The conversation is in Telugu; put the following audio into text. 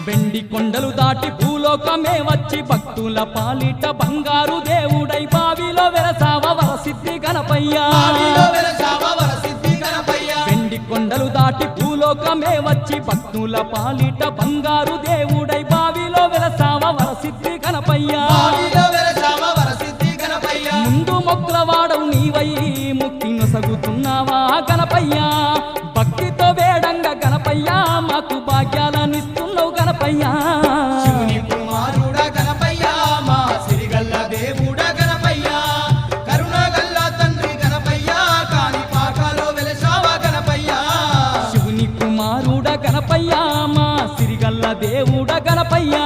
వెండి కొండలు దాటి భూలోకమే వచ్చి భక్తుల పాలిట బంగారు దేవుడై బావిలో వెలసావ వరసిద్ధి గణపయ్యా వెండి కొండలు దాటి భూలోకమే వచ్చి భక్తుల పాలిట బంగారు దేవుడై బావిలో వెలసావ వరసిద్ధి గణపయ్యా ముందు మొగ్లవాడవు నీవై ముక్తి నొసగుతున్నావా గణపయ్యా భక్తితో వేడంగా గణపయ్యా మాకు భాగ్యాలనిస్తున్నావు గణపయ్యా శివుని కుమారుడా గణపయ్యా మా సిరిగల్ల దేవుడా గణపయ్యా కరుణగల్ల తండ్రి గణపయ్యా కాణిపాకలో వెలసావా గణపయ్యా శివుని కుమారుడ గణపయ్యా మా సిరిగల్ల దేవుడ గణపయ్యా